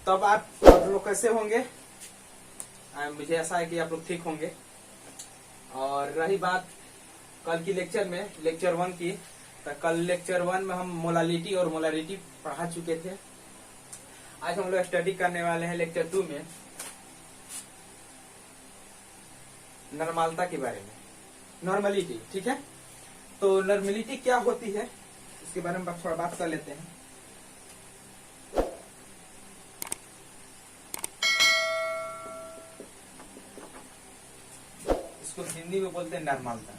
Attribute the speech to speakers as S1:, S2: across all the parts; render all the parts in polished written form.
S1: तब आप लोग कैसे होंगे? मुझे ऐसा है कि आप लोग ठीक होंगे। और रही बात कल की लेक्चर में, लेक्चर 1 की, तो कल लेक्चर 1 में हम मोलालिटी और मोलारिटी पढ़ा चुके थे। आज हम लोग स्टडी करने वाले हैं लेक्चर 2 में नॉर्मलता के बारे में, नॉर्मलिटी। ठीक है, तो नॉर्मलिटी क्या होती है इसके बारे में थोड़ा बात कर लेते हैं। इसको हिंदी में बोलते हैं नॉर्मलता।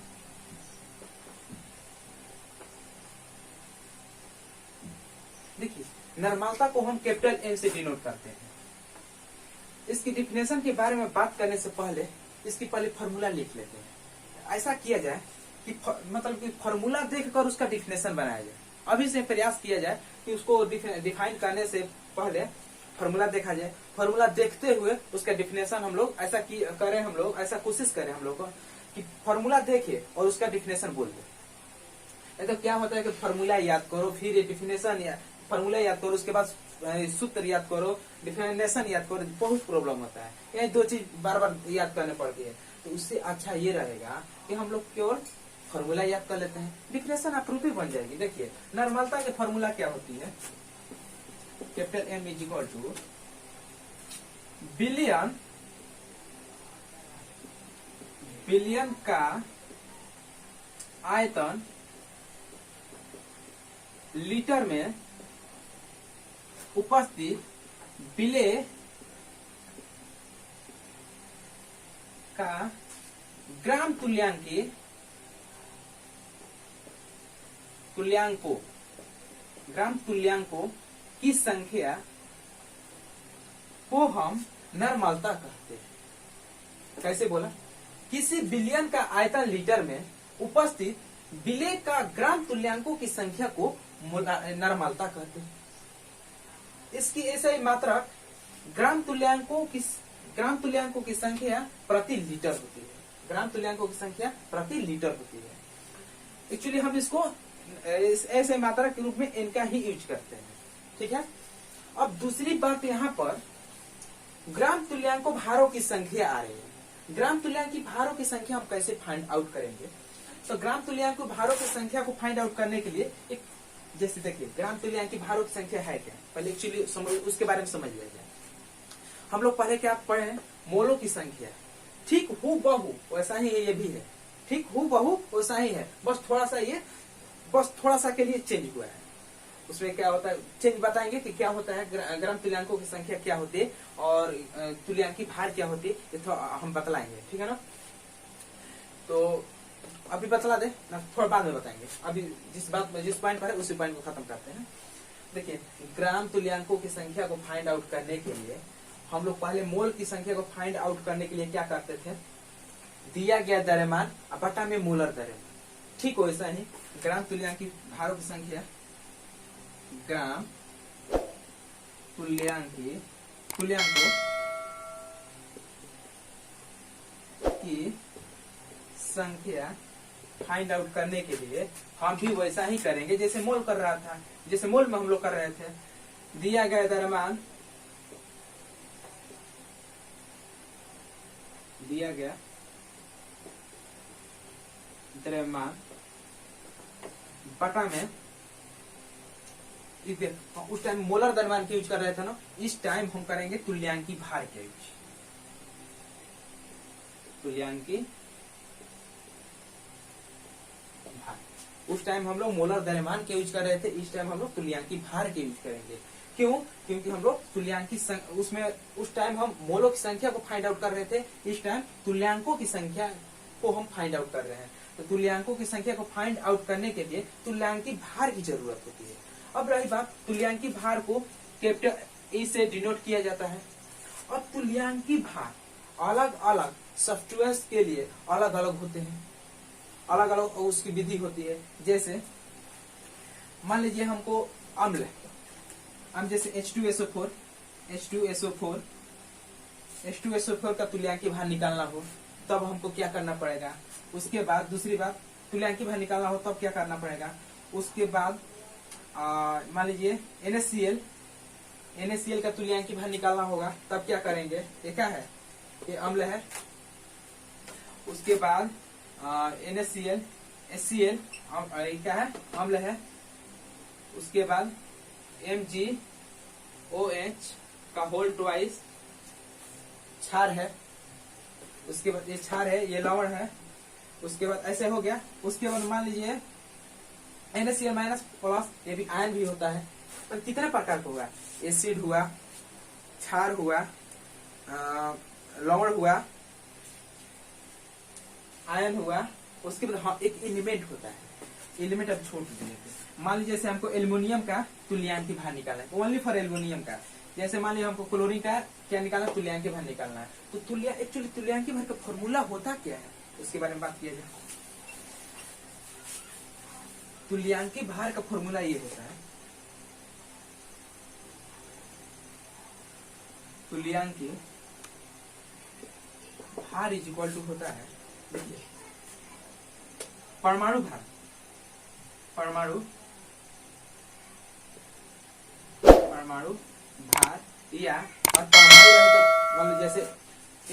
S1: देखिए, नॉर्मलता को हम कैपिटल एन से डिनोट करते हैं। इसकी डिफिनेशन के बारे में बात करने से पहले इसकी पहले फॉर्मूला लिख लेते हैं। ऐसा किया जाए कि मतलब कि फॉर्मूला देखकर उसका डिफिनेशन बनाया जाए। अभी से प्रयास किया जाए कि उसको डिफाइन करने से पहले फॉर्मूला देखा जाए, फॉर्मूला देखते हुए उसका डिफिनेशन हम लोग ऐसा करें, हम लोग ऐसा कोशिश करें हम लोग कि फॉर्मूला देखे और उसका डिफिनेशन बोल दे। तो क्या होता है कि फॉर्मूला याद करो, फिर ये डिफिनेशन फॉर्मूला याद करो, उसके बाद सूत्र याद करो, डिफिनेशन याद करो, बहुत प्रॉब्लम होता है। ये दो चीज बार बार याद करने पड़ती है। तो उससे अच्छा ये रहेगा कि हम लोग केवल फॉर्मूला याद कर लेते हैं, डिफिनेशन अप्रूव ही बन जाएगी। देखिए, नॉर्मलता की फॉर्मूला क्या होती है? Capital M is equal to बिलियन का आयतन लीटर में उपस्थित विलेय का ग्राम तुल्यांकों की संख्या को हम नॉर्मलता कहते हैं। कैसे बोला? किसी बिलियन का आयतन लीटर में उपस्थित विलेय का ग्राम तुल्यांकों की संख्या को नॉर्मलता कहते हैं। इसकी ऐसा ही मात्रक ग्राम तुल्यांकों की संख्या प्रति लीटर होती है। ग्राम तुल्यांकों की संख्या प्रति लीटर होती है। एक्चुअली हम इसको ऐसे मात्रक के रूप में इनका ही यूज करते हैं। ठीक है, अब दूसरी बात यहाँ पर ग्राम तुल्यांकों भारों की संख्या आ रही है। ग्राम तुल्यांक की भारों की संख्या हम कैसे फाइंड आउट करेंगे? तो ग्राम तुल्यांकों भारों की संख्या को फाइंड आउट करने के लिए एक, जैसे देखिए, ग्राम तुल्यांक की भारों की संख्या है क्या, पहले एक्चुअली उसके बारे में समझ लिया जाए। हम लोग पहले क्या पढ़े? मोलों की संख्या। ठीक हूबहू वैसा ही है, ये भी है, ठीक हूबहू वैसा ही है, बस थोड़ा सा के लिए चेंज हुआ है। उसमें क्या होता है, चेंज बताएंगे कि क्या होता है, ग्राम तुल्यांकों की संख्या क्या होती है और तुल्यांकी भार क्या होती है, ये तो हम बतलाएंगे। ठीक है ना? तो अभी बतला दे ना, थोड़ा बाद में बताएंगे। अभी जिस पॉइंट पर है उसी पॉइंट को खत्म करते हैं। देखिए, ग्राम तुल्यांकों की संख्या को फाइंड आउट करने के लिए हम लोग पहले मोल की संख्या को फाइंड आउट करने के लिए क्या करते थे? दिया गया द्रव्यमान बटा में मोलर द्रव्यमान। ठीक वैसा ही ग्राम तुल्यांकी भारों की संख्या, ग्राम तुल्यांकों की संख्या फाइंड आउट करने के लिए हम भी वैसा ही करेंगे जैसे मोल कर रहा था, जैसे मोल में हम लोग कर रहे थे। दिया गया द्रव्यमान बटा में, उस टाइम मोलर द्रव्यमान के यूज कर रहे थे ना, इस टाइम हम करेंगे तुल्यांकी भार के यूज। तुल्यांकी भार, उस टाइम हम लोग मोलर द्रव्यमान के यूज कर रहे थे, इस टाइम हम लोग तुल्यांकी भार के यूज करेंगे। क्यों? क्योंकि हम लोग तुल्यांकी उसमें उस टाइम हम मोलों की संख्या को फाइंड आउट कर रहे थे, इस टाइम तुल्यांकों की संख्या को हम फाइंड आउट कर रहे हैं। तो तुल्यांकों की संख्या को फाइंड आउट करने के लिए तुल्यांकी भार की जरूरत होती है। अब रही बात, तुल्यांकी भार को कैपिटल ए से डिनोट किया जाता है। अब तुल्यांकी भार अलग अलग सब्स्टिट्यूएंट्स के लिए अलग अलग होते हैं, अलग अलग उसकी विधि होती है। जैसे मान लीजिए हमको अम्ल जैसे H2SO4 का तुल्यांकी भार निकालना हो तब हमको क्या करना पड़ेगा? उसके बाद दूसरी बात, तुल्यांकी भार निकालना हो तब क्या करना पड़ेगा? उसके बाद मान लीजिए NaCl NaCl का तुल्यांकी भार निकालना होगा, तब क्या करेंगे, ये क्या है, ये अम्ल है, उसके बाद NaCl HCl क्या है, अम्ल है, उसके बाद MgOH का होल ट्वाइस क्षार है, उसके बाद ये क्षार है, ये लवण है, उसके बाद ऐसे हो गया। उसके बाद मान लीजिए NaCl माइनस प्लस, ये भी आयन भी होता है, पर कितने प्रकार का होगा, एसिड हुआ, क्षार हुआ, लवण हुआ, आयन हुआ, उसके बाद हाँ एक एलिमेंट होता है, एलिमेंट अब छोड़ दीजिए। मान लीजिए जैसे हमको एल्युमिनियम का तुल्यांकी भार निकालना है, ओनली फॉर एल्युमिनियम का। जैसे मान लीजिए हमको क्लोरीन का क्या निकालना है, तुल्यांकी भार निकालना है, तो एक्चुअली तुल्यांकी भार का फॉर्मूला होता क्या है, उसके बारे में बात किया जाए। तुल्यांकी भार का फॉर्मूला ये होता है, तुल्यांकी भार इज इक्वल टू होता है, देखिए परमाणु भार, परमाणु भार या, और परमाणु रहे तो मतलब जैसे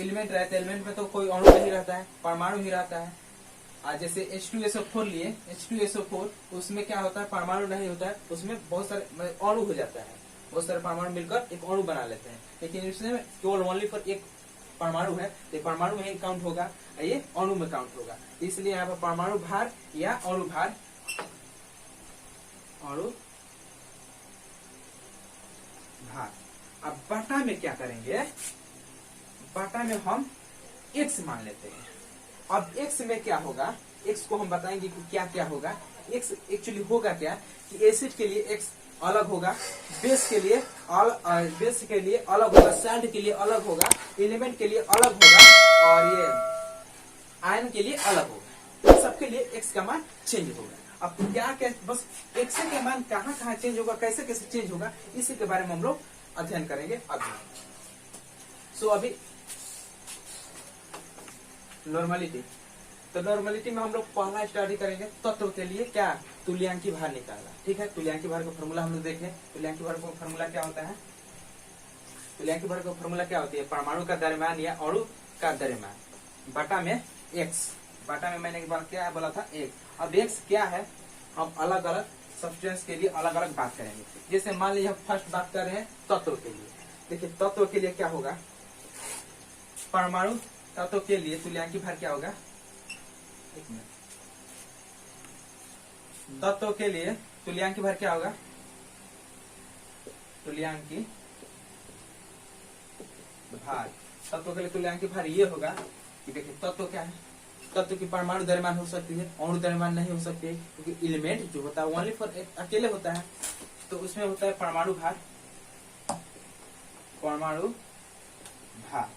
S1: एलिमेंट रहता है, एलिमेंट में तो कोई अणु नहीं रहता है, परमाणु ही रहता है। आज जैसे H2SO4 लिए, H2SO4 उसमें क्या होता है, परमाणु नहीं होता है, उसमें बहुत सारे अणु हो जाता है, बहुत सारे परमाणु मिलकर एक अणु बना लेते हैं, लेकिन इसमें केवल ओनली फॉर एक परमाणु है, तो परमाणु में काउंट होगा, ये अणु में काउंट होगा, इसलिए यहाँ पर परमाणु भार या अणु भार, अणु भार। अब बटा में क्या करेंगे, बटा में हम x मान लेते हैं। अब x में क्या होगा, x को हम बताएंगे कि क्या क्या होगा। x एक्चुअली होगा क्या कि एसिड के लिए x अलग होगा, बेस के लिए अलग होगा, सैल्ट के लिए अलग होगा, एलिमेंट के लिए अलग होगा, और ये आयन के लिए अलग होगा, सबके लिए x का मान चेंज होगा। अब क्या क्या बस x का मान कहाँ कहाँ चेंज होगा, कैसे कैसे चेंज होगा, इसी के बारे में हम लोग अध्ययन करेंगे अभी। सो अभी नॉर्मलिटी, तो नॉर्मलिटी में हम लोग पहला स्टडी करेंगे तत्व के लिए क्या, तुल्यांकी भार निकालना, ठीक है। तुल्यांकी भार का फॉर्मूला हम लोग देखें, तुल्यांकी भार का फॉर्मूला क्या होता है, तुल्यांकी भार का फॉर्मूला क्या होती है, परमाणु का द्रव्यमान या अणु का द्रव्यमान बटा में x, बटा में मैंने एक बार क्या बोला था एक। अब x क्या है, हम अलग अलग सब्सटेंस के लिए अलग अलग बात करेंगे। जैसे मान लीजिए हम फर्स्ट बात कर रहे हैं तत्व के लिए, देखिए तत्व के लिए क्या होगा, परमाणु तत्व के लिए तुल्यांकी भार क्या होगा, एक मिनट, तत्व के लिए तुल्यांकी भार क्या होगा, तुल्यांकी भार, तत्व के लिए तुल्यांकी भार ये होगा कि देखिए तत्व क्या है, तत्व की परमाणु द्रव्यमान हो सकती है, अणु द्रव्यमान नहीं हो सकती है, क्योंकि एलिमेंट जो होता है ओनली फॉर अकेले होता है, तो उसमें होता है परमाणु भार, परमाणु भार,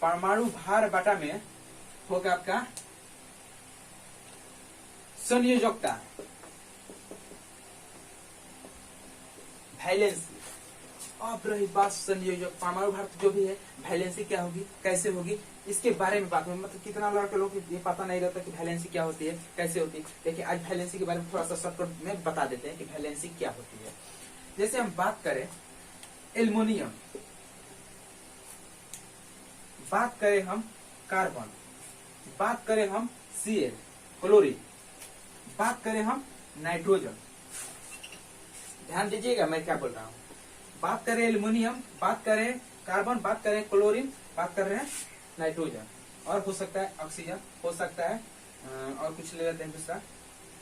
S1: परमाणु भार बटा में होगा आपका संयोजकता, वैलेंसी। अब रही बात संयोजक, परमाणु भार जो भी है, वैलेंसी क्या होगी, कैसे होगी, इसके बारे में बात में मतलब कितना लड़के लोग ये पता नहीं रहता कि वैलेंसी क्या होती है, कैसे होती है। देखिए आज वैलेंसी के बारे में थोड़ा सा शॉर्टकट में बता देते हैं कि वैलेंसी क्या होती है। जैसे हम बात करें एल्युमिनियम, बात करें हम कार्बन, बात करें हम Cl क्लोरीन, बात करें हम नाइट्रोजन, ध्यान दीजिएगा मैं क्या बोल रहा हूं, बात करें एल्युमिनियम, बात करें कार्बन, बात करें क्लोरीन, बात कर रहे हैं नाइट्रोजन, और हो सकता है ऑक्सीजन, हो सकता है और कुछ ले लेते हैं दूसरा,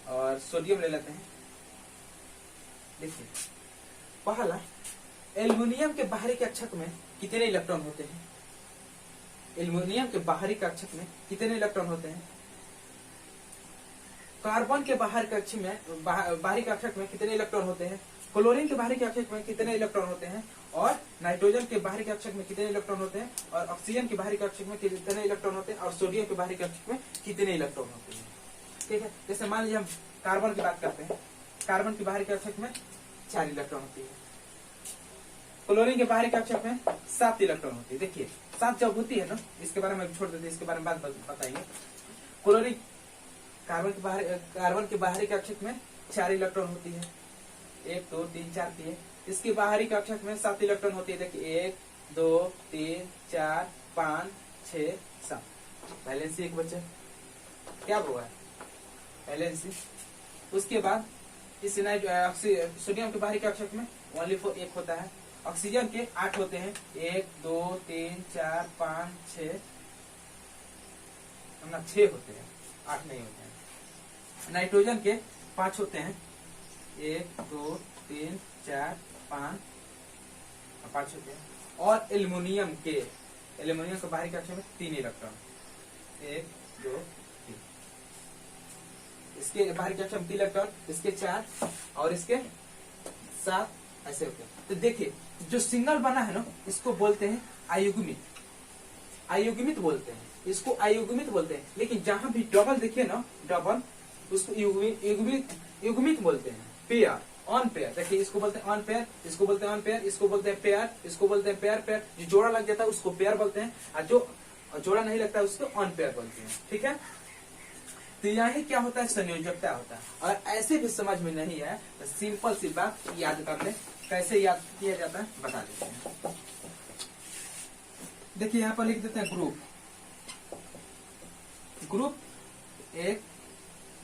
S1: और सोडियम ले लेते हैं। देखिए पहला, एल्युमिनियम के बाहरी कक्षक में कितने इलेक्ट्रॉन होते हैं, एल्युमिनियम के बाहरी कक्षक में कितने इलेक्ट्रॉन होते हैं, कार्बन के बाहरी कक्षक में बाहरी कक्षक में कितने इलेक्ट्रॉन होते हैं, क्लोरीन के बाहरी कक्षक में कितने इलेक्ट्रॉन होते हैं, और नाइट्रोजन के बाहरी कक्षक में कितने इलेक्ट्रॉन होते हैं, और ऑक्सीजन के बाहरी कक्षक में कितने इलेक्ट्रॉन होते हैं, और सोडियम के बाहरी कक्षक में कितने इलेक्ट्रॉन होते हैं। ठीक है, जैसे मान लीजिए हम कार्बन की बात करते हैं, कार्बन के बाहरी कक्षक में 4 इलेक्ट्रॉन होती है, क्लोरीन के बाहरी कक्षक में 7 इलेक्ट्रॉन होती है। देखिए 7 जब होती है ना, इसके बारे में छोड़ देते हैं, इसके बारे में बात बताएंगे। क्लोरीन कार्बन के बाहरी कक्षक में 4 इलेक्ट्रॉन होती है, 1 2 3 4 की है, इसके बाहरी कक्षक में 7 इलेक्ट्रॉन होती है। देखिए 1 2 3 4 5 6 7। वैलेंसी एक बचे, क्या हुआ है वैलेंसी। उसके बाद इस सोडियम के बाहरी कक्षक में ओनली फॉर 1 होता है। ऑक्सीजन के 8 होते हैं, 1 2 3 4 5 6 होते हैं, 8 नहीं होते हैं। नाइट्रोजन के 5 होते हैं, 1 2 3 4 5 होते हैं। और एल्युमिनियम के बाहरी कक्षक में 3 इलेक्ट्रॉन, 1 2 3। इसके बाहरी कक्षक में 3 इलेक्ट्रॉन, इसके 4 और इसके 7 ऐसे होते हैं। तो देखिए जो सिंगल बना है ना, इसको बोलते हैं अयुग्मित बोलते हैं, इसको अयुग्मित बोलते हैं। लेकिन जहां भी डबल देखिए ना, डबल, उसको युग्मित बोलते हैं। पेयर, ऑन पेयर, देखिए इसको बोलते हैं ऑन पेयर, इसको बोलते हैं ऑन पेयर, इसको बोलते हैं पेयर, इसको बोलते हैं पेयर पेयर। जो जोड़ा लग जाता है उसको पेयर बोलते हैं, और जो जोड़ा नहीं लगता है उसको ऑन पेयर बोलते हैं। ठीक है, तो यही क्या होता है, संयोजकता होता है। और ऐसे भी समझ में नहीं है तो सिंपल सी बात याद कर ले, कैसे याद किया जाता है बता देते हैं। देखिए यहाँ पर लिख देते हैं ग्रुप 1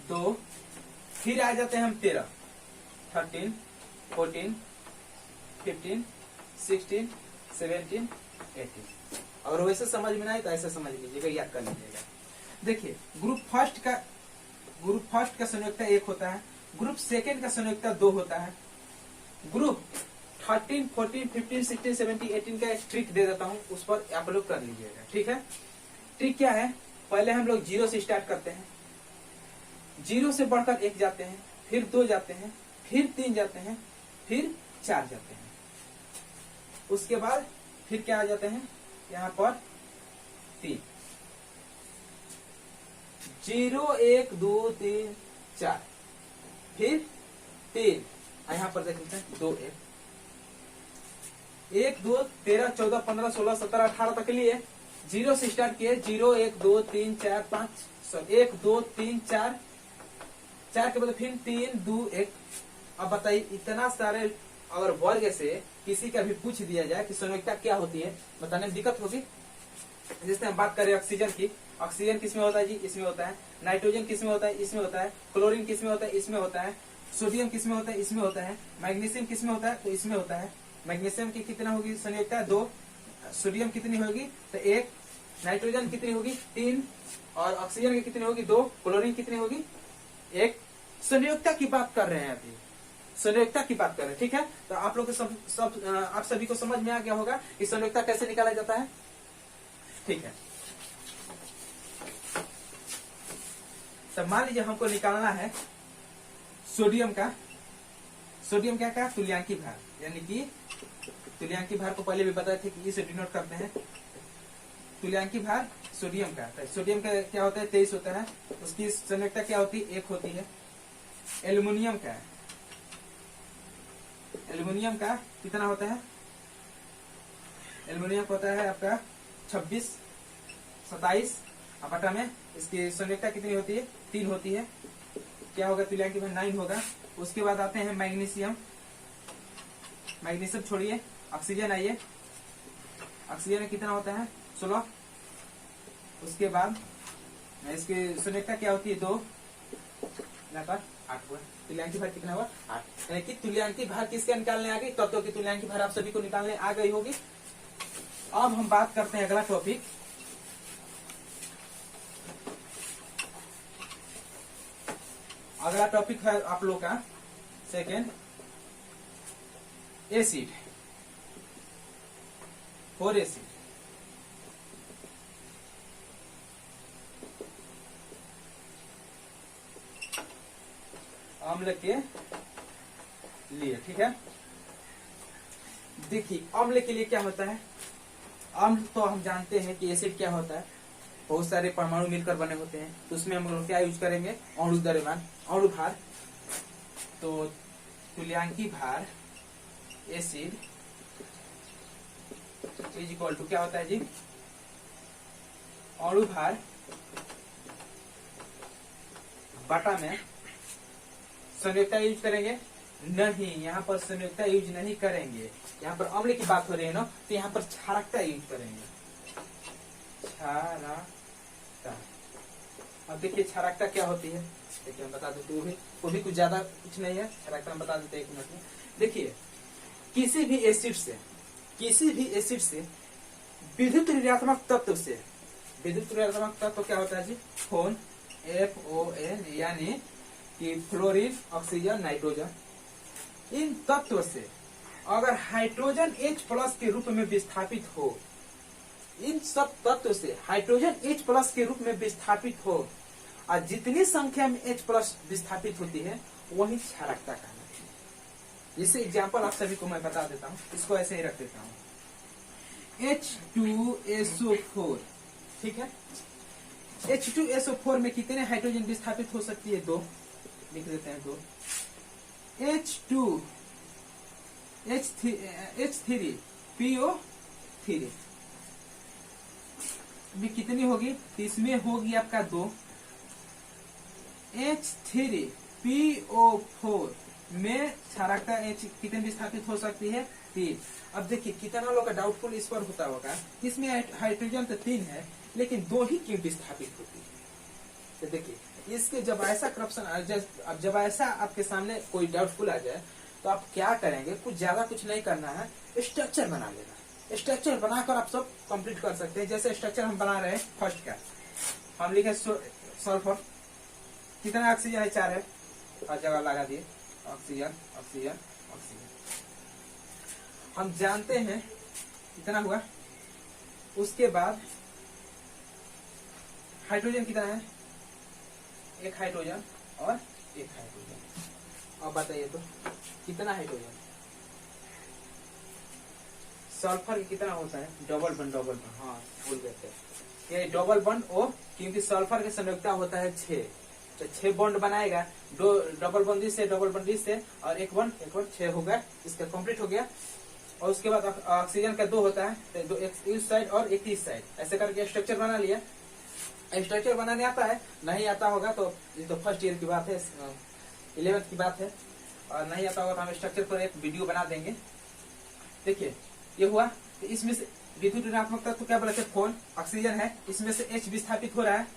S1: 2, फिर आ जाते हैं हम 13 13 14 15 16 17 18। और वैसे समझ में ना आए तो ऐसे समझ लीजिएगा, याद कर लीजिएगा। देखिए ग्रुप फर्स्ट का संयोजकता 1 होता है, ग्रुप सेकेंड का संयोजकता 2 होता है। ग्रुप 13 14 15 16 17 18 का एक ट्रिक दे देता हूं, उस पर आप लोग कर लीजिएगा। ठीक है, ट्रिक क्या है, पहले हम लोग 0 से स्टार्ट करते हैं, 0 से बढ़कर 1 जाते हैं, फिर 2 जाते हैं, फिर 3 जाते हैं, फिर 4 जाते हैं। उसके बाद फिर क्या आ जाते हैं, यहाँ पर 3, 0 1 2 3 4, फिर 3, यहाँ पर देख लेते हैं 2 1 2 13 14 15 16 17 18 तक के लिए 0 से स्टार्ट किए, 0 1 2 3 4 5 1 2 3 4 के बाद फिर 3 2 1। अब बताइए इतना सारे अगर वर्ग से किसी का भी पूछ दिया जाए कि संयोजकता क्या होती है, बताने में दिक्कत होगी। जैसे हम बात करें ऑक्सीजन की, ऑक्सीजन किसमें होता है जी, इसमें होता है। नाइट्रोजन किसमें होता है, इसमें होता है। क्लोरीन किसमें होता है, इसमें होता है। सोडियम किसमें होता है, इसमें होता है। मैग्नीशियम किसमें होता है, तो इसमें होता है। मैग्नीशियम की कितना होगी संयोजकता, 2। सोडियम कितनी होगी, तो 1। नाइट्रोजन कितनी होगी, 3। और ऑक्सीजन की कितनी होगी, 2। क्लोरीन कितनी होगी, 1। संयोजकता की बात कर रहे हैं, अभी संयोजकता की बात कर रहे हैं। ठीक है, तो आप लोग आप सभी को समझ में आ गया होगा कि संयोजकता कैसे निकाला जाता है। ठीक है, तो मान लीजिए हमको निकालना है सोडियम का क्या तुल्यांकी भार, यानी कि तुल्यांकी भार को पहले भी बताए थे कि इसे डिनोट करते हैं। तुल्यांकी भार सोडियम का, सोडियम का क्या होता है, 23 होता है। उसकी संयोजकता क्या होती है, 1 होती है। एल्युमिनियम का कितना होता है, एल्युमिनियम होता है आपका 26 27 बटा में इसकी संयोजकता कितनी होती है, 3 होती है। क्या होगा, तुल्यांकी भार 9 होगा। उसके बाद आते हैं मैग्नीशियम छोड़िए, ऑक्सीजन आइए, ऑक्सीजन में कितना होता है, 16। उसके बाद इसकी संयोजकता क्या होती है, 2 8 हुआ। तुल्यांकी भार कितना हुआ, 8। यानी कि तुल्यांकी भार किसके निकालने आ गई, तत्वों की तुल्यांकी भार आप सभी को निकालने आ गई होगी। अब हम बात करते हैं अगला टॉपिक, है आप लोग का सेकेंड, एसिड, 4 एसिड। अम्ल के लिए। ठीक है, देखिए अम्ल के लिए क्या होता है, अम्ल तो हम जानते हैं कि एसिड क्या होता है, बहुत सारे परमाणु मिलकर बने होते हैं। तो उसमें हम लोग क्या यूज करेंगे, अणु द्रव्यमान, अणु भार। तो तुल्यांकी भार एसिड इज इक्वल टू क्या होता है जी, अणु भार बटा में संयोजकता यूज करेंगे नहीं, यहाँ पर संयुक्ता यूज नहीं करेंगे। यहाँ पर अम्ल की बात हो रही है ना, तो यहाँ पर क्षारकता यूज करेंगे। क्षारकता। अब देखिए क्षारकता क्या होती है, देखिए हम बता देते, वो भी कुछ ज्यादा कुछ नहीं है, क्षारकता हम बता देते हैं 1 मिनट में। देखिए किसी भी एसिड से विद्युत ऋणात्मक तत्व से, विद्युत ऋणात्मक तत्व क्या होता है जी, फोन, FON, यानी कि फ्लोरीन, ऑक्सीजन, नाइट्रोजन, इन तत्व से अगर हाइड्रोजन H+ के रूप में विस्थापित हो, इन सब तत्व से हाइड्रोजन H+ के रूप में विस्थापित हो, और जितनी संख्या में H+ विस्थापित होती है वही क्षारकता कहलाती है। इसे एग्जाम्पल आप सभी को मैं बता देता हूँ, इसको ऐसे ही रख देता हूँ। H2SO4, ठीक है। H2SO4 में कितने हाइड्रोजन विस्थापित हो सकती है, 2, लिख देते हैं 2। H3PO3 भी कितनी होगी, तो इसमें होगी आपका 2। H3PO4 में क्षारकता H कितने विस्थापित हो सकती है, 3। अब देखिए कितना लोग का डाउटफुल इस पर होता होगा, इसमें हाइड्रोजन तो 3 है लेकिन 2 ही क्यों विस्थापित होती है। तो देखिए इसके जब ऐसा करप्शन, अब जब ऐसा आपके सामने कोई डाउटफुल आ जाए तो आप क्या करेंगे, कुछ ज्यादा कुछ नहीं करना है, स्ट्रक्चर बना लेना। स्ट्रक्चर बनाकर आप सब कंप्लीट कर सकते हैं। जैसे स्ट्रक्चर हम बना रहे हैं फर्स्ट का, हम लिखे सल्फर, कितना ऑक्सीजन है, 4 है, हर जगह लगा दिए ऑक्सीजन ऑक्सीजन ऑक्सीजन। हम जानते हैं कितना हुआ। उसके बाद हाइड्रोजन कितना है, 1 हाइड्रोजन और 1 हाइड्रोजन। अब बताइए तो कितना हाइड्रोजन, सल्फर कितना होता है, डबल बंड, हाँ भूल गए थे, ये डबल बंड O, क्योंकि सल्फर की संयुक्ता होता है 6, तो 6 बॉन्ड बनाएगा, 2 डबल बंदी से, डबल बंडी से, और एक बॉन्ड 6 हो गया, इसका कंप्लीट हो गया। और उसके बाद ऑक्सीजन का 2 होता है, तो 2 इस साइड और 1 इस साइड, ऐसे करके स्ट्रक्चर बना लिया। स्ट्रक्चर बनाने आता है, नहीं आता होगा तो ये तो फर्स्ट ईयर की बात है, 11th की बात है, और नहीं आता होगा तो हम स्ट्रक्चर पर एक वीडियो बना देंगे। देखिए ये हुआ, तो इसमें से विद्युत ऋणात्मक तत्व क्या बोला, फोन, ऑक्सीजन है, इसमें से H विस्थापित हो रहा है,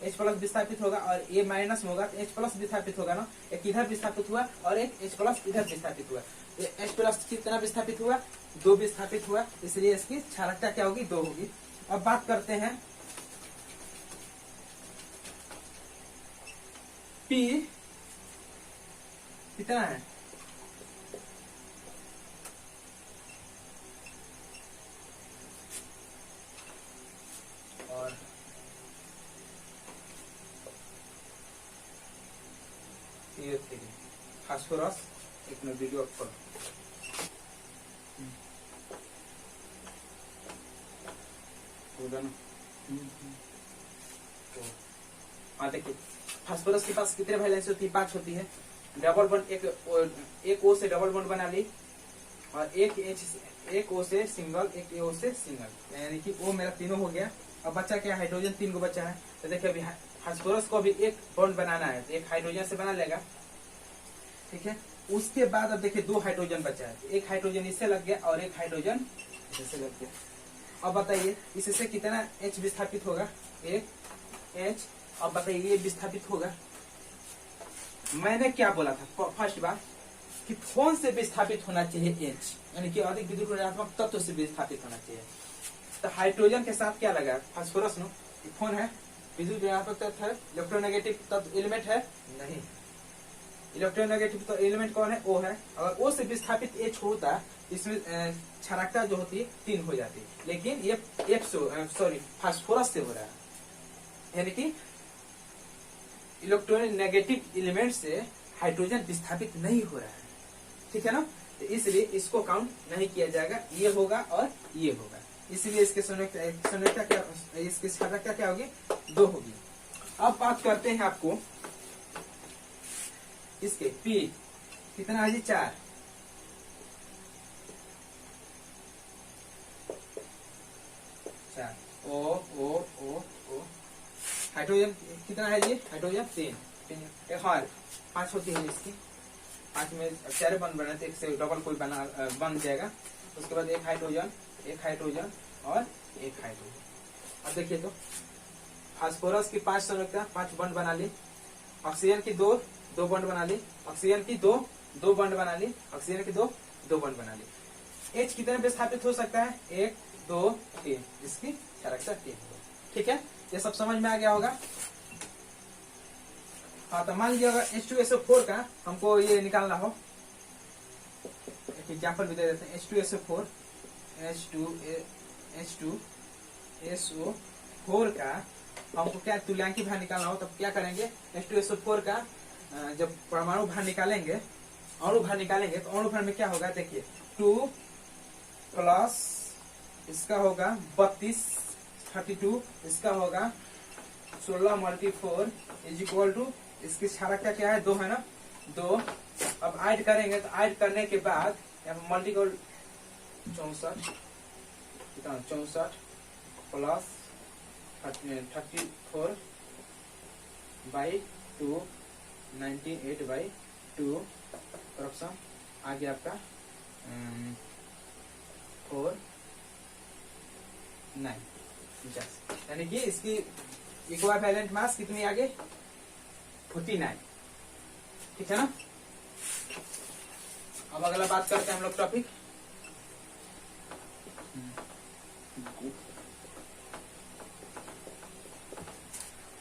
S1: H+ विस्थापित होगा, और A- होगा तो H+ विस्थापित होगा ना, एक इधर विस्थापित हुआ और एक H+ इधर विस्थापित हुआ। H+ कितना विस्थापित हुआ, 2 विस्थापित हुआ, इसलिए इसकी क्षारकता क्या होगी, 2 होगी। अब बात करते हैं P कितना है, और CO3 फास्फोरस, एक में वीडियो पर हाँ देखिए फास्फोरस के पास कितने वैलेंसी होती है, 5 होती है। डबल बॉन्ड एक O से डबल बॉन्ड बना ली, और एक O से सिंगल, एक O से सिंगल, यानी कि O मेरा तीनों हो गया। अब बचा क्या, हाइड्रोजन 3 को बचा है। तो देखिए अभी फास्फोरस को भी एक बॉन्ड बनाना है, तो एक हाइड्रोजन से बना लेगा, ठीक है। उसके बाद अब देखिए 2 हाइड्रोजन बचा है, एक हाइड्रोजन इससे लग गया और एक हाइड्रोजन इससे लग गया। अब बताइए इससे कितना H विस्थापित होगा, 1 H। अब बताइए ये विस्थापित होगा, मैंने क्या बोला था फर्स्ट बार कि फोन से विस्थापित होना चाहिए H, यानी कि अधिक विद्युत ऋणात्मक तत्व से विस्थापित होना चाहिए। तो हाइड्रोजन के साथ क्या लगा, फास्फोरस नो, फोन है, विद्युत ऋणात्मक तत्व है, इलेक्ट्रोनेगेटिव तत्व एलिमेंट है नहीं, इलेक्ट्रोनेगेटिव तो एलिमेंट कौन है, O है। अगर O से विस्थापित H होता, इसमें क्षारकता जो होती है 3 हो जाती, लेकिन ये फास्फोरस से हो रहा है, यानी कि इलेक्ट्रोनेगेटिव एलिमेंट से हाइड्रोजन विस्थापित नहीं हो रहा है, ठीक है ना। तो इसलिए इसको काउंट नहीं किया जाएगा, ये होगा और ये होगा, इसलिए इसके संयुक्ता क्या, इसकी क्षारकता क्या होगी, 2 होगी। अब बात करते हैं आपको इसके P कितना है जी, 4। O हाइड्रोजन कितना है जी, हाइड्रोजन 3, 5 होती है इसकी। 5 में 4 बॉन्ड बना तो एक से डबल कोई बन जाएगा। उसके बाद एक हाइड्रोजन और एक हाइड्रोजन। अब देखिए तो फास्फोरस की 5 संरचना 5 बॉन्ड बना ली, ऑक्सीजन की 2 बॉन्ड बना ली, ऑक्सीजन की 2 बॉन्ड बना ली, ऑक्सीजन की 2 बॉन्ड बना ली। H कितने पे स्थापित हो सकता है? 1 2 3, इसकी संरचना 3। ठीक है, ये सब समझ में आ गया होगा। हाँ, तो मान लीजिए अगर H2SO4 का हमको ये निकालना हो, एक एग्जाम्पल भी दे देते हैं। H2SO4 का हमको क्या तुल्यांकी भार निकालना हो, तब क्या करेंगे? H2SO4 का जब परमाणु भार निकालेंगे, अणु भार निकालेंगे, तो अणु भार में क्या होगा? देखिए 2 प्लस इसका होगा 32 32, इसका होगा 16 × 4 इज इक्वल टू, इसकी क्षारकता क्या है? 2 है ना, 2। अब ऐड करेंगे, तो ऐड करने के बाद multiple 64 plus 34 by 2 98 by 2 option आ गया आपका 4 9, यानी कि इसकी इक्विवेलेंट मास कितनी आ गई? 49। ठीक है ना। अब अगला बात करते हैं हम लोग टॉपिक।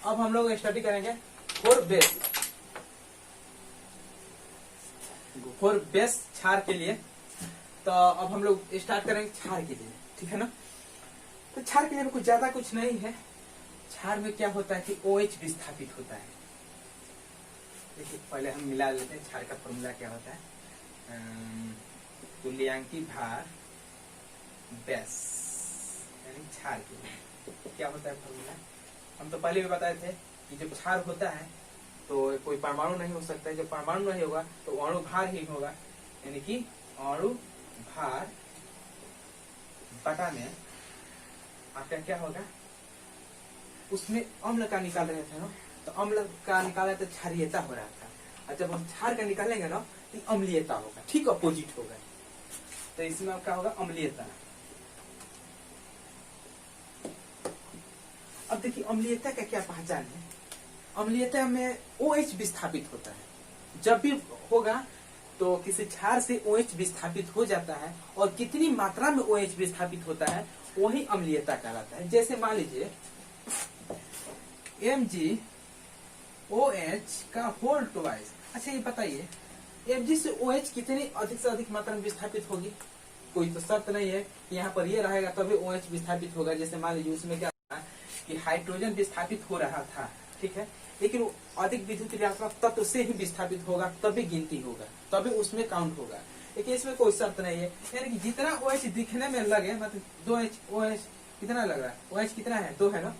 S1: अब हम लोग स्टडी करेंगे फोर बेस क्षार के लिए। तो अब हम लोग स्टार्ट करेंगे क्षार के लिए। ठीक है ना। तो क्षार के लिए कुछ ज्यादा कुछ नहीं है। क्षार में क्या होता है कि OH विस्थापित होता है। देखिए पहले हम मिला लेते हैं क्षार का फॉर्मूला क्या होता है। तुल्यांकी भार बेस यानी क्षार के लिए क्या होता है फॉर्मूला। हम तो पहले भी बताए थे कि जब क्षार होता है तो कोई परमाणु नहीं हो सकता है। जब परमाणु नहीं होगा तो अणु भार ही होगा, यानी कि अणु भार बटा में आपका क्या होगा, उसमें अम्ल का निकाल रहे थे ना, तो अम्ल का निकाला तो क्षारीयता हो रहा था। और जब हम क्षार का निकालेंगे ना तो अम्लीयता होगा, ठीक अपोजिट होगा। तो इसमें क्या होगा, अम्लीयता। अब देखिए अम्लीयता का क्या पहचान है। अम्लीयता में OH विस्थापित होता है। जब भी होगा तो किसी क्षार से OH विस्थापित हो जाता है, और कितनी मात्रा में OH विस्थापित होता है वही अम्लीयता कहलाता है। जैसे मान लीजिए MgOH का होल ट्वाइस। अच्छा ये बताइए Mg से OH कितनी अधिक से अधिक मात्रा में विस्थापित होगी। कोई तो शर्त नहीं है कि यहाँ पर ये रहेगा तभी OH विस्थापित होगा। जैसे मान लीजिए उसमें क्या कि हाइड्रोजन विस्थापित हो रहा था, ठीक है, लेकिन वो अधिक विद्युत ऋणात्मक तत्व से ही विस्थापित होगा, तभी गिनती होगा, तभी उसमें काउंट होगा। लेकिन इसमें कोई शर्त नहीं है, यानी कि जितना OH दिखने में लगे, मतलब 2H OH कितना लग रहा है, OH कितना है, 2 है ना,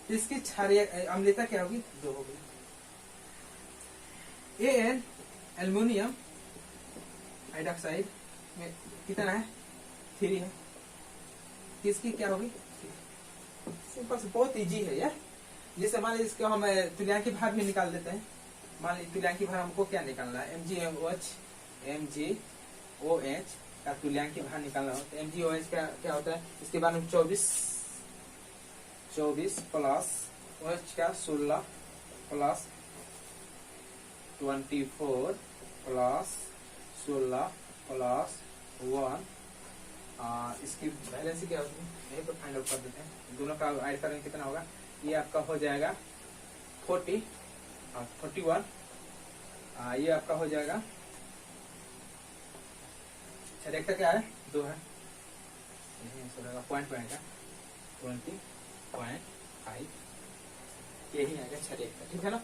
S1: तो इसकी क्षारीय अम्लता क्या होगी, 2 होगी। An एल्युमिनियम हाइड्रोक्साइड में कितना है, 3 है, किसकी क्या होगी, सिंपल से बहुत इजी है यार। जैसे मान लीजिए इसको हम तुल्यांकी भार भी निकाल देते हैं। मान लीजिए तुल्यांकी भार हमको क्या निकालना है, MgOH का तुल्यांकी भार निकालना हो तो MgOH का क्या होता है, इसके बाद में 24 प्लस OH का 16 प्लस 24 प्लस 16 प्लस 1, इसकी बैलेंस क्या होगी, यही तो फाइंड आउट कर देते हैं। दोनों का ऐड करेंगे कितना होगा, ये आपका हो जाएगा 40 और 41, ये आपका हो जाएगा, अच्छा देखते क्या है, 2 है, पॉइंट का 20.5 यही आएगा 6 का। ठीक है ना।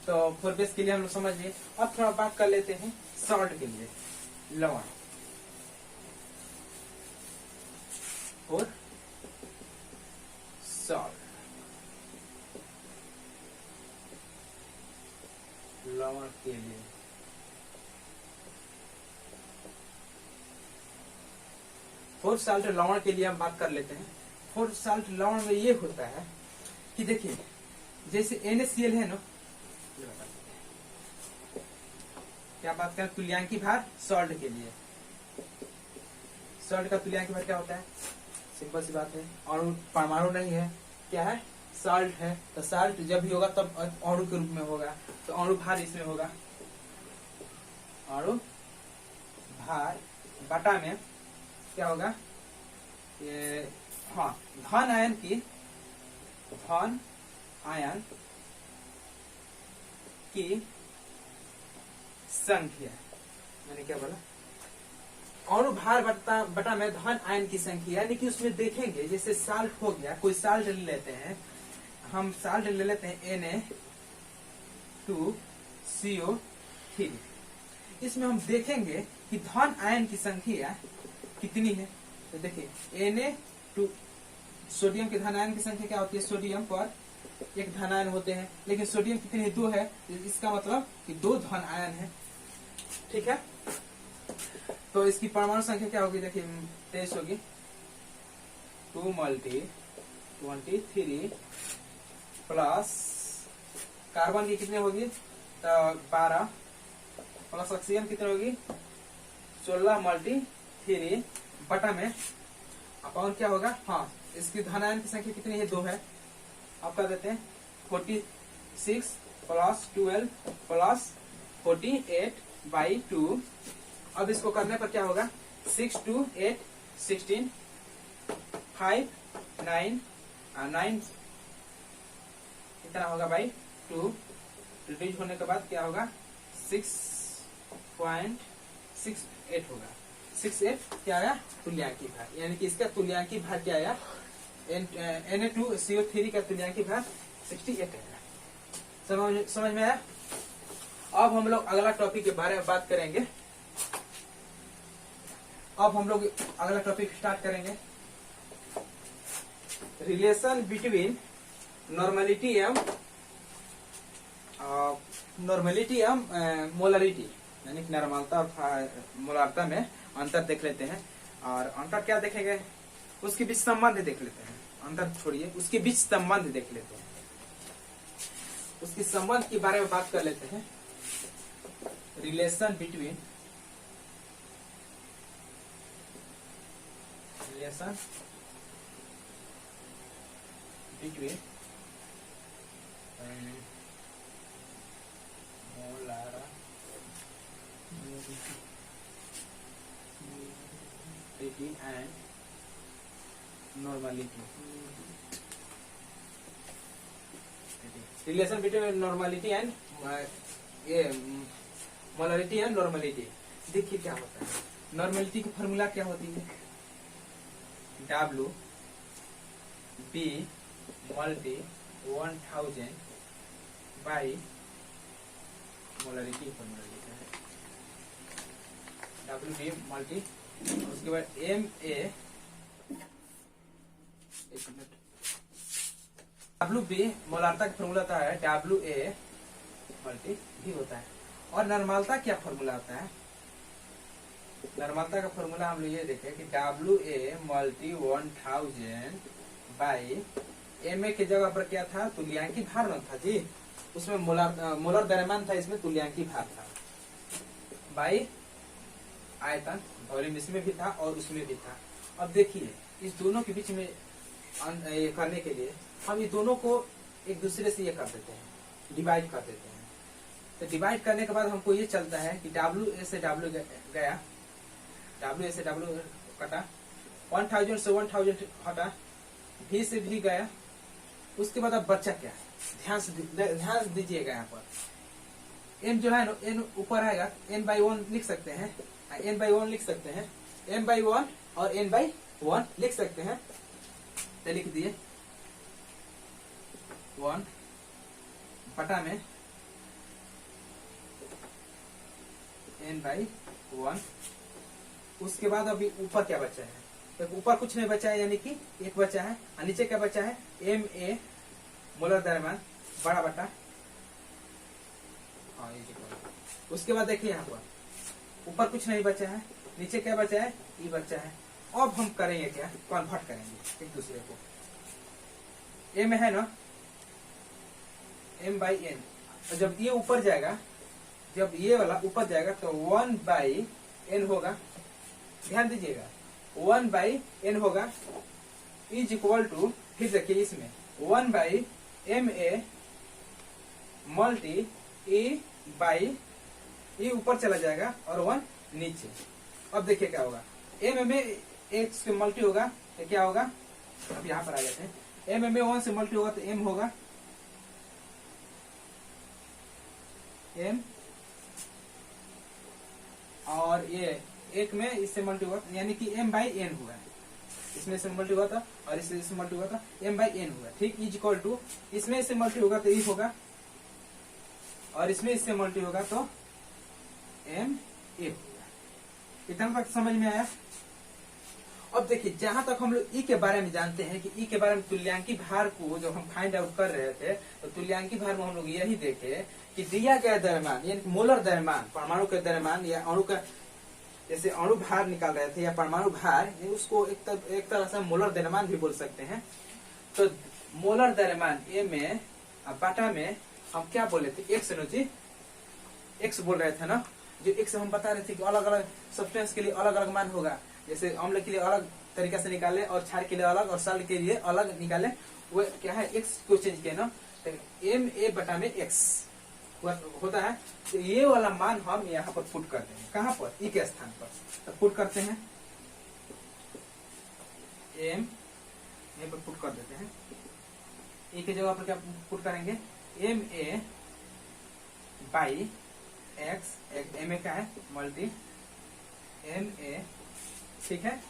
S1: तो फोर बेस के लिए हम लोग समझ लिए। अब थोड़ा बात कर लेते हैं सॉल्ट के लिए, लवण और सॉल्ट। लवण के लिए फोर साल्ट लवण के लिए हम बात कर लेते हैं। फोर साल्ट लवण में ये होता है कि देखिए जैसे NaCl है ना, क्या बात करें तुल्यांकी भार सॉल्ट के लिए। सॉल्ट का तुल्यांकी भार क्या होता है, सिंपल सी बात है, अणु परमाणु नहीं है, क्या है साल्ट है। तो साल्ट जब भी होगा तब अणु के रूप में होगा, तो अणु भार इसमें होगा, अणु भार बटा में क्या होगा ये, हाँ धन आयन की संख्या, मैंने क्या बोला अणु भार बटा में धन आयन की संख्या, यानी कि उसमें देखेंगे जैसे साल्ट हो गया, कोई साल्ट ले लेते हैं, हम साल्ट ले लेते हैं Na2CO3, इसमें हम देखेंगे कि धन आयन की संख्या कितनी है। तो देखिए Na2 सोडियम के धन आयन की संख्या क्या होती है, सोडियम पर एक धन आयन होते हैं, लेकिन सोडियम कितनी है 2 है, इसका मतलब कि 2 धन आयन है, ठीक है। तो इसकी परमाणु संख्या क्या होगी, देखिए 23 होगी, 2 × 23 प्लस कार्बन की कितनी होगी तो 12 प्लस ऑक्सीजन कितनी होगी 16 × 3 बटा में अपॉन क्या होगा, हाँ इसकी धनायन की संख्या कितनी है 2 है, आप कर देते हैं 46 प्लस 12 प्लस 48/2। अब इसको करने पर क्या होगा 6 2 8 16 5 9 9 कितना होगा बाई 2, रिड्यूस होने के बाद क्या होगा 6.68 होगा, 68 क्या आया तुल्यांकी भार, यानी कि इसका तुल्यांकी भार क्या आया Na2CO3 का तुल्यांकी भार 68 आया। समझ में आया। अब हम लोग अगला टॉपिक के बारे में बात करेंगे। अब हम लोग अगला टॉपिक स्टार्ट करेंगे, रिलेशन बिटवीन नॉर्मेलिटी एवं मोलरिटी, यानी कि नॉर्मलता और मोलारता में अंतर देख लेते हैं। और अंतर क्या देखेंगे, उसके बीच संबंध देख लेते हैं, अंतर छोड़िए उसके बीच संबंध देख लेते हैं, उसके संबंध के बारे में बात कर लेते हैं। Relation between molarity and normality. Relation between normality and molarity and normality। देखिए क्या होता है, नॉर्मेलिटी की फॉर्मूला क्या होती है W B multi 1000 by molarity formula लिखा है W B मल्टी, उसके बाद MA WB मोलारता का फॉर्मूला होता है WA मल्टी भी होता है। और नॉर्मलता क्या फॉर्मूला होता है, नॉर्मलता का फॉर्मूला हम लोग ये देखें कि WA मल्टी 1000 बाई MA की जगह पर क्या था तुल्यांकी भार था जी, उसमें मोलर द्रव्यमान था, इसमें तुल्यांकी भार था, बाई आयतन वॉल्यूम इसमें भी था और उसमें भी था। अब देखिए इस दोनों के बीच में ये करने के लिए हम ये दोनों को एक दूसरे से ये कर देते हैं, डिवाइड कर देते हैं। तो डिवाइड करने के बाद हमको ये चलता है कि WA से W गया, WA से W कटा, 1000 से 1000 हटा, V से V गया, उसके बाद अब बच्चा क्या है, ध्यान दीजिएगा यहाँ पर n जो है ना n ऊपर आएगा, n/1 लिख सकते हैं, n/1 लिख सकते हैं, m/1 और n/1 लिख सकते हैं। तो लिख दिए 1 बटा में n/1। उसके बाद अभी ऊपर क्या बचा है, तो ऊपर कुछ नहीं बचा है, यानी कि एक बचा है, और नीचे क्या बचा है MA मोलर द्रव्यमान बड़ा बटा, हाँ ये उसके बाद देखिए यहाँ पर ऊपर कुछ नहीं बचा है, नीचे क्या बचा है E बचा है। अब हम करेंगे क्या, कन्वर्ट करेंगे एक दूसरे को, M है ना M/N, और जब ये ऊपर जाएगा जब ये वाला ऊपर जाएगा तो 1/n होगा, ध्यान दीजिएगा 1/n होगा, इज इक्वल टू, फिर देखिए इसमें 1/ma मल्टी e ऊपर चला जाएगा और 1 नीचे। अब देखिए क्या होगा, m में x से मल्टी होगा तो क्या होगा, अब यहाँ पर आ जाते हैं, m में 1 से मल्टी होगा तो m होगा m, और ये एक में इससे मल्टी हुआ यानी कि m/n हुआ, इसमें से मल्टी हुआ था और इससे मल्टी हुआ था m/n हुआ, ठीक, इज इक्वल टू इसमें इससे मल्टी होगा तो e होगा और इसमें इससे मल्टी होगा तो ma होगा। इतना तक समझ में आया। अब देखिए जहां तक हम लोग ई के बारे में जानते हैं कि ई के बारे में तुल्यांकी भार को जब हम फाइंड आउट कर रहे थे तो तुल्यांकी भार में हम लोग यही देखे कि दिया गया द्रव्यमान यानी मोलर द्रव्यमान, परमाणु के द्रव्यमान या अणु का, जैसे अणु भार निकाल रहे थे या परमाणु भार, उसको एक तरह से मोलर द्रव्यमान भी बोल सकते हैं। तो मोलर द्रव्यमान ए में बाटा में हम क्या बोले थे, एक्स नो जी, एक्स बोल रहे थे ना, जो एक्स हम बता रहे थे कि अलग अलग सब्सटेंस के लिए अलग अलग मान होगा, जैसे अम्ल के लिए अलग तरीका से निकाले और क्षार के लिए अलग और साल्ट के लिए अलग निकाले, वो क्या है एक्स को चेंज किया ना, तो ma बटा में एक्स होता है। तो ये वाला मान हम यहाँ पर पुट करते हैं, कहाँ पर, ई के स्थान पर, तो पुट करते हैं m यहीं पर पुट कर देते हैं, ई के जगह पर क्या पुट करेंगे, ma बाई एक्स, ma का है मल्टी ma, ठीक है।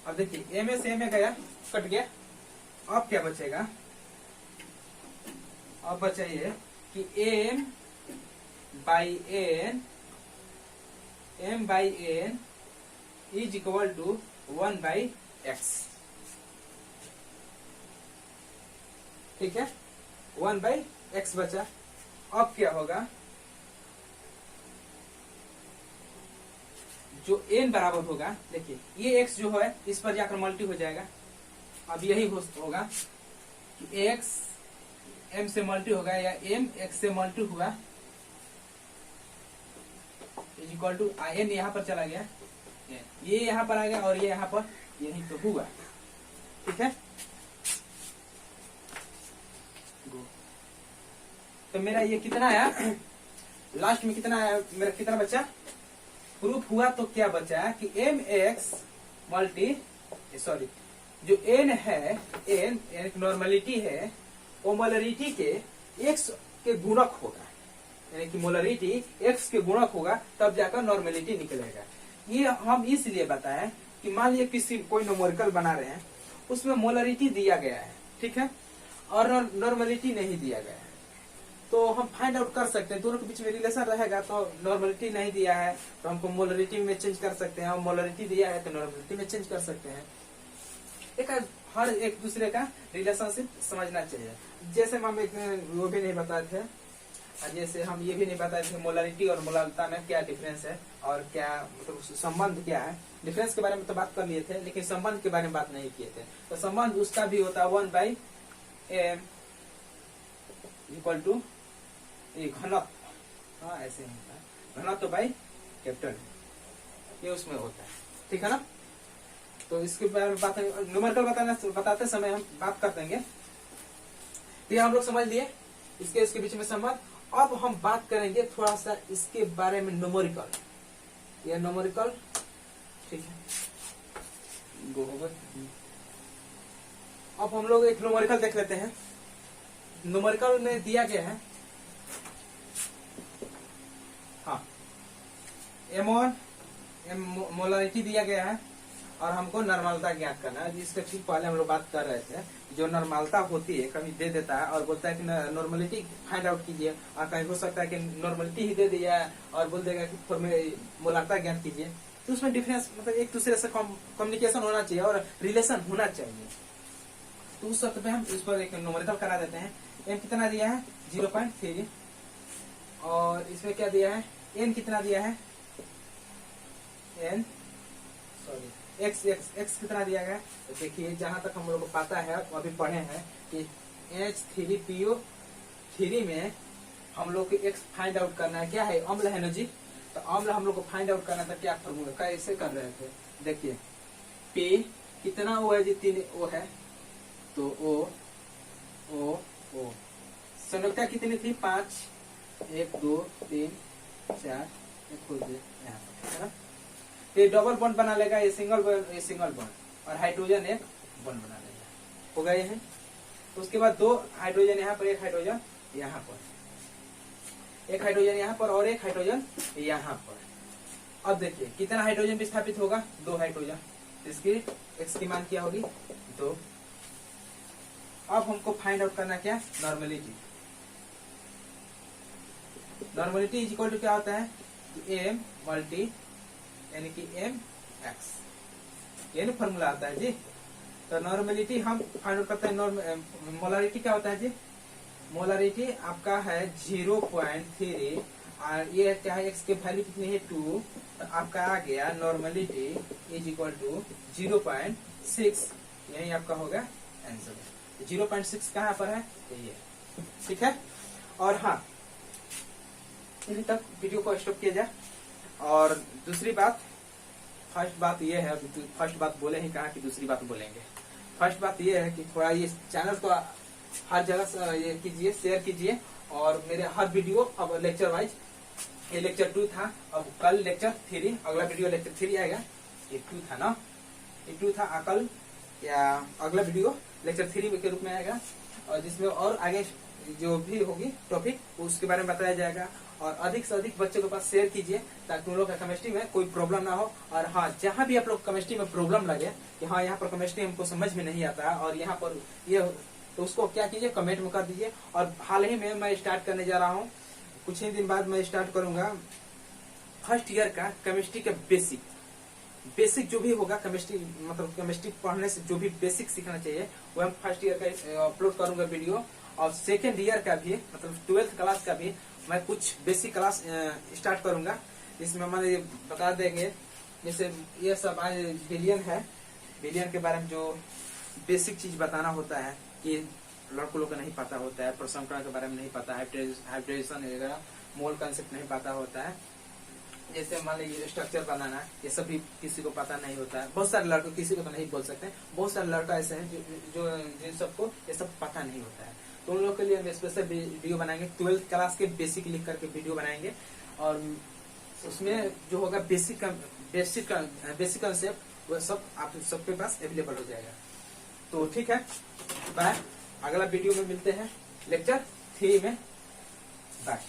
S1: अब देखिए ma से ma गया, कट गया, अब क्या बचेगा, अब बचा ये कि m/n is equal to 1/x, ठीक है, 1/x बचा। अब क्या होगा, जो n बराबर होगा, देखिए ये x जो है इस पर जाकर मल्टी हो जाएगा, अब यही होगा कि x m से मल्टी होगा या m x से मल्टी हुआ इज इक्वल टू n यहाँ पर चला गया, ये यहाँ पर आ गया और ये यहाँ पर यही तो हुआ, ठीक है। तो मेरा ये कितना आया, लास्ट में कितना आया, मेरा कितना बचा, प्रूफ हुआ तो क्या बचा कि mx मल्टी, सॉरी जो n है, n एक नॉर्मलिटी है, वो मोलरिटी के x के गुणक होगा, यानी कि मोलरिटी x के गुणक होगा तब जाकर नॉर्मलिटी निकलेगा। ये हम इसलिए बताएं कि मान लिया किसी कोई न्यूमेरिकल बना रहे हैं, उसमें मोलरिटी दिया गया है, ठीक है, और नॉर्मलिटी नहीं दिया गया है, तो हम फाइंड आउट कर सकते हैं, दोनों के बीच में रिलेशन रहेगा, तो नॉर्मलिटी नहीं दिया है तो हमको मोलरिटी में चेंज कर सकते हैं, और मोलरिटी दिया है तो नॉर्मलिटी में चेंज कर सकते हैं। हर एक दूसरे का रिलेशनशिप समझना चाहिए। जैसे हम एक वो भी नहीं बताए थे, जैसे हम ये भी नहीं बताए थे मोलरिटी और मोलालता में क्या डिफरेंस है और क्या मतलब संबंध क्या है। डिफरेंस के बारे में तो बात कर लिए थे, लेकिन संबंध के बारे में बात नहीं किए थे। तो संबंध उसका भी होता है 1/m इक्वल टू घनत्व, हाँ ऐसे ही होता है, घनत्व बाई कैपिटल, ये उसमें होता है, ठीक है ना। तो इसके बारे में बात न्यूमेरिकल बताते समय हम बात कर देंगे। तो हम लोग समझ लिए इसके बीच में संबंध। अब हम बात करेंगे थोड़ा सा इसके बारे में न्यूमेरिकल, ये न्यूमेरिकल, ठीक है। अब हम लोग एक न्यूमेरिकल देख लेते हैं। न्यूमेरिकल में दिया गया है, हाँ m1 मोलरिटी दिया गया है और हमको नॉर्मलता ज्ञात करना है। जिसके ठीक पहले हम लोग बात कर रहे थे, जो नॉर्मलता होती है कभी दे देता है और बोलता है कि नॉर्मलिटी फाइंड आउट कीजिए, और कहीं हो सकता है कि नॉर्मलिटी ही दे दिया है और बोल देगा कि मोलरता ज्ञात कीजिए। तो उसमें डिफरेंस मतलब एक दूसरे से कम्युनिकेशन होना चाहिए और रिलेशन होना चाहिए। तो उस वक्त पे हम इस पर एक न्यूमेरिकल करा देते हैं। m कितना दिया है 0.3 और इसमें क्या दिया है n कितना दिया है x कितना दिया गया। तो देखिए जहां तक हम लोग को पता है अभी पढ़े हैं कि H3PO3 में हम लोग को एक्स फाइंड आउट करना है, क्या है अम्ल है ना जी, तो अम्ल हम लोग को फाइंड आउट करना था, क्या फॉर्मूला कैसे कर रहे थे, देखिए पे कितना ओ है जी, 3 ओ है, तो ओ संयोजकता कितनी थी 5, 1 2 3 4, एक खोल दिया यहाँ पर, है ना। ये डबल बॉन्ड बना लेगा, ये सिंगल बॉन्ड, और हाइड्रोजन एक बॉन्ड बना लेगा, हो गए हैं। उसके बाद 2 हाइड्रोजन यहाँ पर, 1 हाइड्रोजन यहाँ पर, 1 हाइड्रोजन यहाँ पर और 1 हाइड्रोजन यहाँ पर। अब देखिए कितना हाइड्रोजन विस्थापित होगा, 2 हाइड्रोजन, इसकी एक्स की मान क्या होगी 2। अब हमको फाइंड आउट करना क्या, normality. Normality is equal to क्या होता है, एम मल्टी यानी कि एम एक्स, ये फॉर्मूला आता है जी। तो नॉर्मेलिटी हम फाइंड आउट करते हैं, मोलारिटी क्या होता है जी, मोलारिटी आपका है 0.3 और ये क्या है, एक्स की वैल्यू कितनी है 2, तो आपका आ गया नॉर्मेलिटी इज इक्वल टू 0.6, यही आपका होगा आंसर। 0.6 कहाँ पर है, ये ठीक है। और हाँ, यहीं तक वीडियो को स्टॉप किया जाए। और दूसरी बात, फर्स्ट बात ये है, फर्स्ट बात बोले ही कहा कि दूसरी बात बोलेंगे। फर्स्ट बात ये है कि थोड़ा ये चैनल को हर जगह ये कीजिए, शेयर कीजिए, और मेरे हर वीडियो अब लेक्चर वाइज, ये लेक्चर 2 था, अब कल लेक्चर 3, अगला वीडियो लेक्चर 3 आएगा, ये 2 था ना, ये 2 था, कल या अगला वीडियो लेक्चर 3 के रूप में आएगा, और जिसमें और आगे जो भी होगी टॉपिक उसके बारे में बताया जाएगा। और अधिक से अधिक बच्चों के पास शेयर कीजिए ताकि उन लोग का केमिस्ट्री में कोई प्रॉब्लम ना हो। और हाँ, जहाँ भी आप लोग केमिस्ट्री में प्रॉब्लम लगे कि हाँ यहाँ पर केमिस्ट्री हमको समझ में नहीं आता है और यहाँ पर ये, तो उसको क्या कीजिए, कमेंट में कर दीजिए। और हाल ही में मैं स्टार्ट करने जा रहा हूँ, कुछ ही दिन बाद मैं स्टार्ट करूंगा फर्स्ट ईयर का केमिस्ट्री का बेसिक जो भी होगा केमिस्ट्री, मतलब केमिस्ट्री पढ़ने से जो भी बेसिक सीखना चाहिए वो हम फर्स्ट ईयर का अपलोड करूंगा वीडियो। और सेकेंड ईयर का भी, मतलब 12th क्लास का भी मैं कुछ बेसिक क्लास स्टार्ट करूंगा, जिसमें हमारे बता देंगे, जैसे ये सब आज बिलियन है, बिलियन के बारे में जो बेसिक चीज बताना होता है कि लड़कों लोग को नहीं पता होता है, प्रसंकरण के बारे में नहीं पता है, हाइड्रेशन वगैरह मोल कंसेप्ट नहीं पता होता है, जैसे मान लीजिए स्ट्रक्चर बनाना, ये सब भी किसी को पता नहीं होता है। बहुत सारे लड़कों, किसी को तो नहीं बोल सकते, बहुत सारे लड़का ऐसे हैं जो जिन सबको ये सब पता नहीं होता है, तो उन लोगों के लिए हम स्पेशल वीडियो बनाएंगे, 12th क्लास के बेसिक लिख करके वीडियो बनाएंगे। और उसमें जो होगा बेसिक कंसेप्ट वो सब आप सबके पास अवेलेबल हो जाएगा। तो ठीक है, बाय, अगला वीडियो में मिलते हैं लेक्चर 3 में, बाय।